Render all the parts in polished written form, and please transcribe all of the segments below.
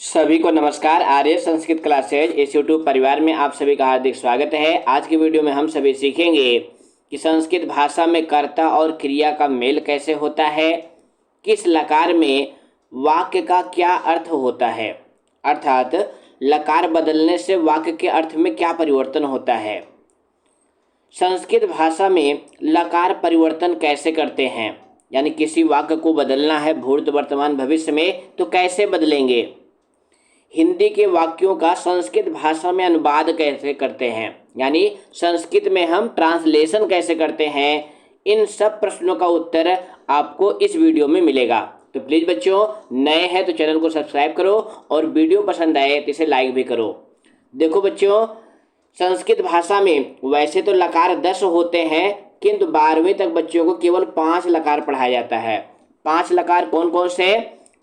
सभी को नमस्कार। आर्य संस्कृत क्लासेज इस यूट्यूब परिवार में आप सभी का हार्दिक स्वागत है। आज की वीडियो में हम सभी सीखेंगे कि संस्कृत भाषा में कर्ता और क्रिया का मेल कैसे होता है, किस लकार में वाक्य का क्या अर्थ होता है, अर्थात लकार बदलने से वाक्य के अर्थ में क्या परिवर्तन होता है, संस्कृत भाषा में लकार परिवर्तन कैसे करते हैं, यानी किसी वाक्य को बदलना है भूत वर्तमान भविष्य में तो कैसे बदलेंगे, हिंदी के वाक्यों का संस्कृत भाषा में अनुवाद कैसे करते हैं, यानी संस्कृत में हम ट्रांसलेशन कैसे करते हैं। इन सब प्रश्नों का उत्तर आपको इस वीडियो में मिलेगा। तो प्लीज़ बच्चों, नए हैं तो चैनल को सब्सक्राइब करो और वीडियो पसंद आए तो इसे लाइक भी करो। देखो बच्चों, संस्कृत भाषा में वैसे तो लकार 10 होते हैं, किंतु 12वीं तक बच्चों को केवल 5 लकार पढ़ाया जाता है। 5 लकार कौन कौन से?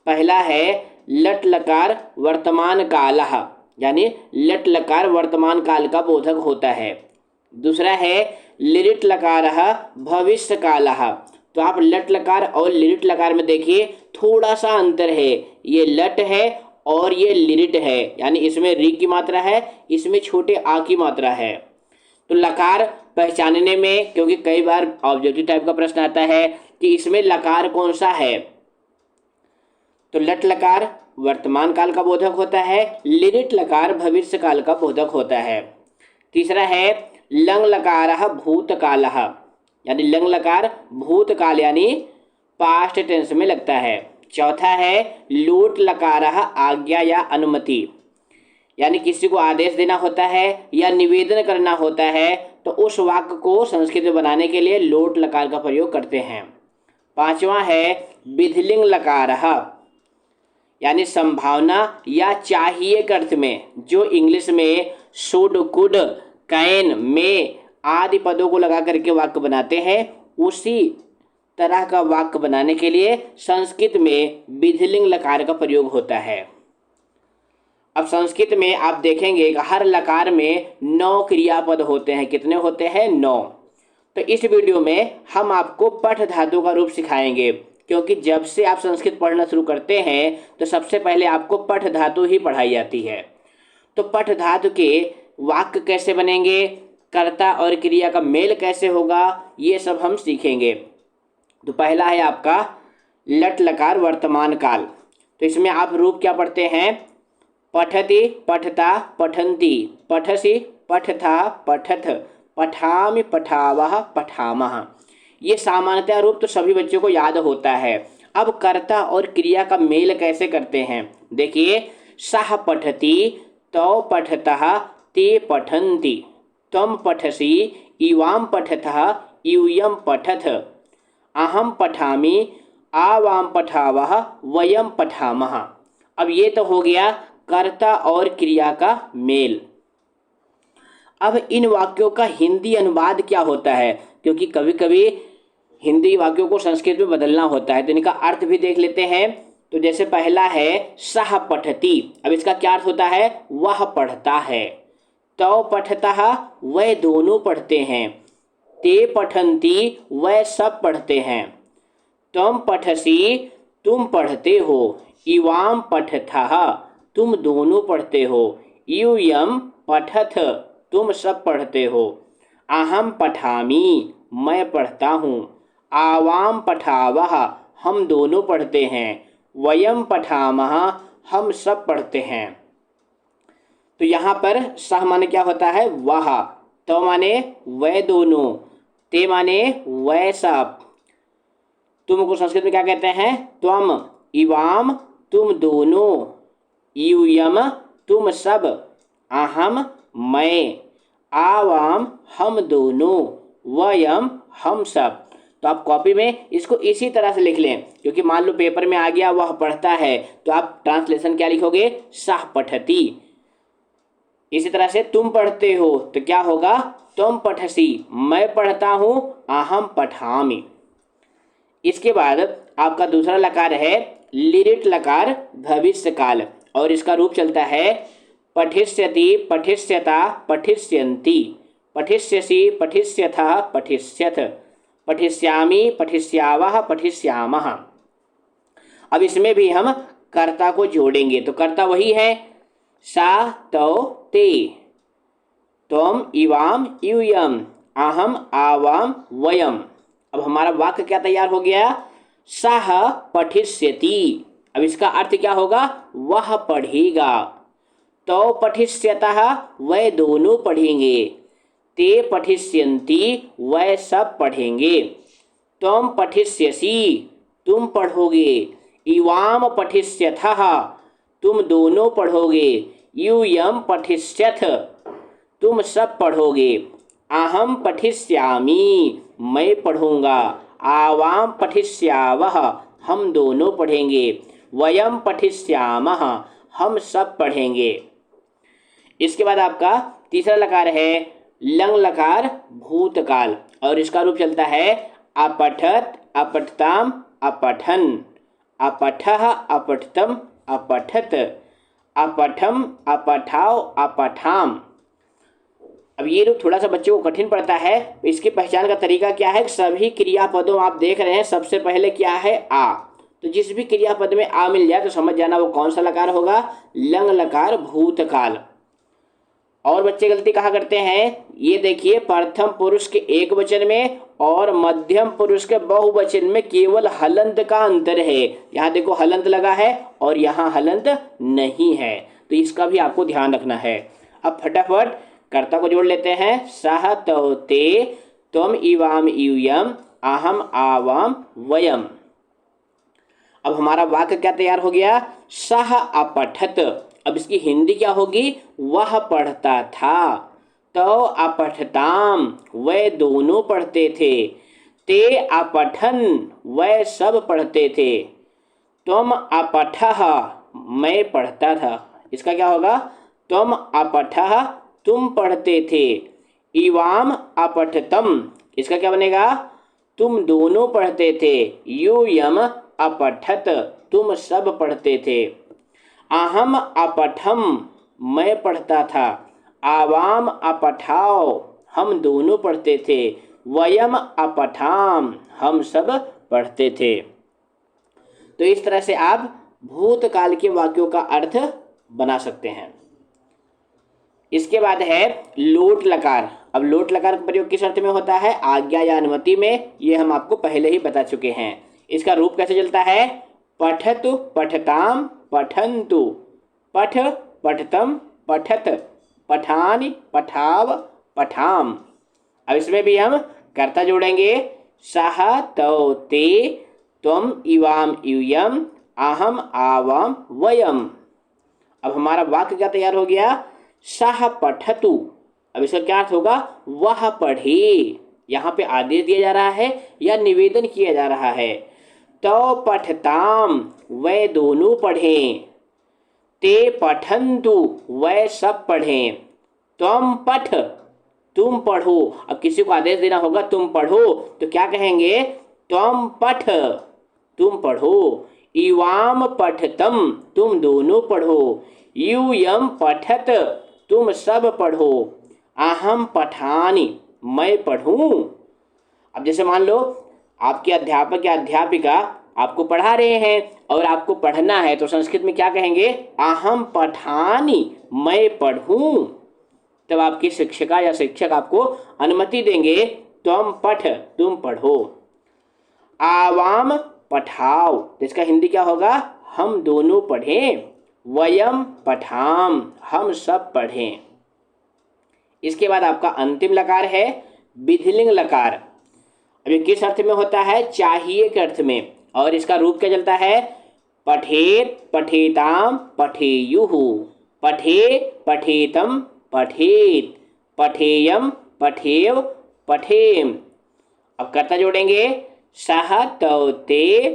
पहला है लट लकार वर्तमान कालः, यानी लट लकार वर्तमान काल का बोधक होता है। दूसरा है लिरिट लकारः भविष्य कालः। तो आप लट लकार और लिरिट लकार में देखिए थोड़ा सा अंतर है, ये लट है और ये लिरिट है, यानी इसमें री की मात्रा है, इसमें छोटे आ की मात्रा है। तो लकार पहचानने में, क्योंकि कई बार ऑब्जेक्टिव टाइप का प्रश्न आता है कि इसमें लकार कौन सा है, तो लट लकार वर्तमान काल का बोधक होता है, लिरिट लकार भविष्य काल का बोधक होता है। तीसरा है लंग लकारः भूतकालः, यानी लंग लकार भूतकाल यानी पास्ट टेंस में लगता है। चौथा है लूट लकारः आज्ञा या अनुमति, यानी किसी को आदेश देना होता है या निवेदन करना होता है तो उस वाक्य को संस्कृत में बनाने के लिए लोट लकार का प्रयोग करते हैं। पांचवा है विधिलिंग लकारः, यानी संभावना या चाहिए के अर्थ में, जो इंग्लिश में शुड कुड कैन में आदि पदों को लगा करके वाक्य बनाते हैं, उसी तरह का वाक्य बनाने के लिए संस्कृत में विधिलिंग लकार का प्रयोग होता है। अब संस्कृत में आप देखेंगे कि हर लकार में 9 क्रियापद होते हैं। कितने होते हैं? 9। तो इस वीडियो में हम आपको पठ धातु का रूप सिखाएंगे, क्योंकि जब से आप संस्कृत पढ़ना शुरू करते हैं तो सबसे पहले आपको पठ धातु ही पढ़ाई जाती है। तो पठ धातु के वाक्य कैसे बनेंगे, कर्ता और क्रिया का मेल कैसे होगा, ये सब हम सीखेंगे। तो पहला है आपका लट लकार वर्तमान काल। तो इसमें आप रूप क्या पढ़ते हैं? पठति पठता पठन्ति, पठसि पठथा पठथ, पठामि पठावः पठामः। ये सामान्यतः रूप तो सभी बच्चों को याद होता है। अब कर्ता और क्रिया का मेल कैसे करते हैं, देखिए सः पठति तौ पठतः ते पठन्ति, त्वं पठसि इवां पठतः यूयं पठथ, अहं पठामि आवां पठावः वयं पठामः। अब ये तो हो गया कर्ता और क्रिया का मेल। अब इन वाक्यों का हिंदी अनुवाद क्या होता है, क्योंकि कभी कभी हिंदी वाक्यों को संस्कृत में बदलना होता है, तो इनका अर्थ भी देख लेते हैं। तो जैसे पहला है सः पठति, अब इसका क्या अर्थ होता है? वह पढ़ता है। तौ पठतः, वह दोनों पढ़ते हैं। ते पठन्ति, वह सब पढ़ते हैं। त्वं पठसि, तुम पढ़ते हो। इवां पठथः, तुम दोनों पढ़ते हो। यूयं पठथ, तुम सब पढ़ते हो। अहं पठामि, मैं पढ़ता हूँ। आवां पठावः, हम दोनों पढ़ते हैं। वयं पठामः, हम सब पढ़ते हैं। तो यहाँ पर सह माने क्या होता है? वह। तो माने वह दोनों, ते माने वह सब। तुम को संस्कृत में क्या कहते हैं? त्वम, इवाम तुम दोनों, यूयम तुम सब, अहम मैं, आवाम हम दोनों, वयम हम सब। तो आप कॉपी में इसको इसी तरह से लिख लें, क्योंकि मान लो पेपर में आ गया वह पढ़ता है, तो आप ट्रांसलेशन क्या लिखोगे? सः पठति। इसी तरह से तुम पढ़ते हो तो क्या होगा? तुम पठसि, मैं पढ़ता हूँ। अहम पठामि। इसके बाद आपका दूसरा लकार है लिरिट लकार भविष्य काल, और इसका रूप चलता है पठिष्यति पठिष्यता पठिष्यन्ति, पठिष्यसि पठिष्यथः पठिष्यथ, पठिष्यामि पठिष्यावः पठिष्यामः। अब इसमें भी हम कर्ता को जोड़ेंगे तो कर्ता वही है सा तौ ते, त्वम इवाम यूयम, अहम आवाम वयम। अब हमारा वाक्य क्या तैयार हो गया, सह पठिष्यति। अब इसका अर्थ क्या होगा, वह पढ़ेगा। तौ पठिष्यतः वह दोनों पढ़ेंगे, ते पठिष्यन्ति वह सब पढ़ेंगे, त्वम पठिष्यसि तुम पढ़ोगे, इवाम पठिष्यथः तुम दोनों पढ़ोगे, यूयम पठिष्यथ तुम सब पढ़ोगे, अहम पठिष्यामि मैं पढ़ूंगा, आवाम पठिष्यावः हम दोनों पढ़ेंगे, वयम पठिष्यामः हम सब पढ़ेंगे। इसके बाद आपका तीसरा लकार है लंग लकार भूतकाल और इसका रूप चलता है अपठत अपठताम अपठन, अपठः अपठतम अपठत, अपठम अपठाव अपठाम। अब ये रूप थोड़ा सा बच्चों को कठिन पड़ता है। इसकी पहचान का तरीका क्या है, सभी क्रियापदों आप देख रहे हैं सबसे पहले क्या है आ, तो जिस भी क्रियापद में आ मिल जाए तो समझ जाना वो कौन सा लकार होगा, लंग लकार भूतकाल। और बच्चे गलती कहाँ करते हैं, ये देखिए प्रथम पुरुष के एक वचन में और मध्यम पुरुष के बहुवचन में केवल हलंत का अंतर है। यहाँ देखो हलंत लगा है और यहाँ हलंत नहीं है, तो इसका भी आपको ध्यान रखना है। अब फटाफट कर्ता को जोड़ लेते हैं, सह तौ ते, त्वम इवाम यूयम, अहम आवाम वयम। अब हमारा वाक्य क्या तैयार हो गया, सह अपठत। अब इसकी हिंदी क्या होगी, वह पढ़ता था, तौ अपठताम वह दोनों पढ़ते थे, ते अपठन वह सब पढ़ते थे, त्वम अपठः मैं पढ़ता था। इसका क्या होगा, त्वम अपठः तुम पढ़ते थे, इवाम अपठतम इसका क्या बनेगा, तुम दोनों पढ़ते थे, यूयम अपठत तुम सब पढ़ते थे, अहम अपठम मैं पढ़ता था, आवाम अपठाओ हम दोनों पढ़ते थे, वयम अपठाम हम सब पढ़ते थे। तो इस तरह से आप भूतकाल के वाक्यों का अर्थ बना सकते हैं। इसके बाद है लोट लकार। अब लोट लकार का प्रयोग किस अर्थ में होता है, आज्ञा या अनुमति में, ये हम आपको पहले ही बता चुके हैं। इसका रूप कैसे चलता है, पठतु पठताम पठन्तु, पठ पठतम पठत, पठानि पठाव पठाम। अब इसमें भी हम कर्ता जोड़ेंगे, सह तौ ते, त्वम इवाम यूयम, अहम आवाम वयम। अब हमारा वाक्य क्या तैयार हो गया, सह पठतु। अब इसका क्या अर्थ होगा, वह पढ़े। यहाँ पे आदेश दिया जा रहा है या निवेदन किया जा रहा है। तौ पठताम वह दोनों पढ़ें, ते पठन्तु वह सब पढ़ें, त्वम पठ तुम पढ़ो। अब किसी को आदेश देना होगा तुम पढ़ो तो क्या कहेंगे, त्वम पठ तुम पढ़ो, इवाम पठतम तुम दोनों पढ़ो, यूयम पठत तुम सब पढ़ो, अहम पठानि मैं पढ़ूं। अब जैसे मान लो आपके अध्यापक या अध्यापिका आपको पढ़ा रहे हैं और आपको पढ़ना है तो संस्कृत में क्या कहेंगे, अहम पठानि मैं पढ़ूं। तब आपकी शिक्षिका या शिक्षक आपको अनुमति देंगे, तुम पठ तुम पढ़ो। आवाम पठाओ तो इसका हिंदी क्या होगा, हम दोनों पढ़ें, वयम पठाम हम सब पढ़ें। इसके बाद आपका अंतिम लकार है विधिलिंग लकार। अब ये किस अर्थ में होता है, चाहिए के अर्थ में, और इसका रूप क्या चलता है, पठेत पठेताम पठेयुः, पठे पठेतम पठेत, पठेयम पठेव पठेम। अब कर्ता जोड़ेंगे, सह तौ ते,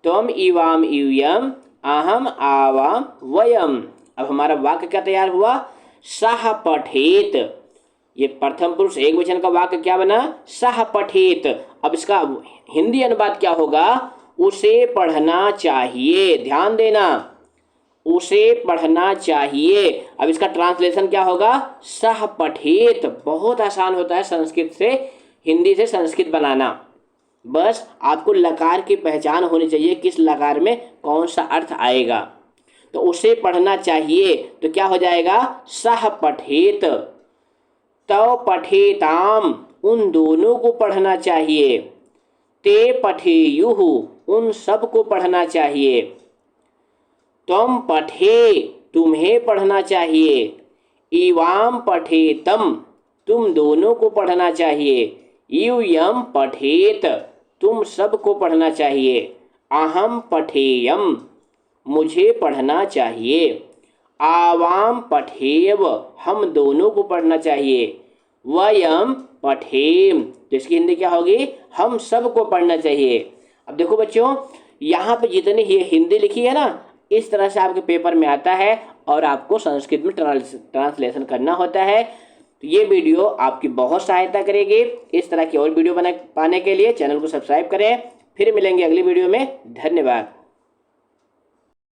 त्वम इवाम यूयम, अहम आवाम वयम। अब हमारा वाक्य क्या तैयार हुआ, सह पठेत। ये प्रथम पुरुष एक वचन का वाक्य क्या बना, सह पठेत। अब इसका हिंदी अनुवाद क्या होगा, उसे पढ़ना चाहिए। ध्यान देना, उसे पढ़ना चाहिए। अब इसका ट्रांसलेशन क्या होगा, सह पठेत। बहुत आसान होता है संस्कृत से हिंदी से संस्कृत बनाना, बस आपको लकार की पहचान होनी चाहिए, किस लकार में कौन सा अर्थ आएगा। तो उसे पढ़ना चाहिए, तो क्या हो जाएगा? सह पठेत। तव पठेताम, उन दोनों को पढ़ना चाहिए। ते पठेयुः, उन सब को पढ़ना चाहिए। त्वम पठे, तुम्हें पढ़ना चाहिए। इवाम पठेतम, तुम दोनों को पढ़ना चाहिए। यूयम पठेत, तुम सब को पढ़ना चाहिए। अहम पठेयम, मुझे पढ़ना चाहिए। आवाम पठेव, हम दोनों को पढ़ना चाहिए। वयम पठेम, तो इसकी हिंदी क्या होगी? हम सब को पढ़ना चाहिए। अब देखो बच्चों, यहाँ पे जितनी ये हिंदी लिखी है ना, इस तरह से आपके पेपर में आता है और आपको संस्कृत में ट्रांसलेशन करना होता है। तो ये वीडियो आपकी बहुत सहायता करेगी। इस तरह की और वीडियो पाने के लिए चैनल को सब्सक्राइब करें। फिर मिलेंगे अगली वीडियो में। धन्यवाद।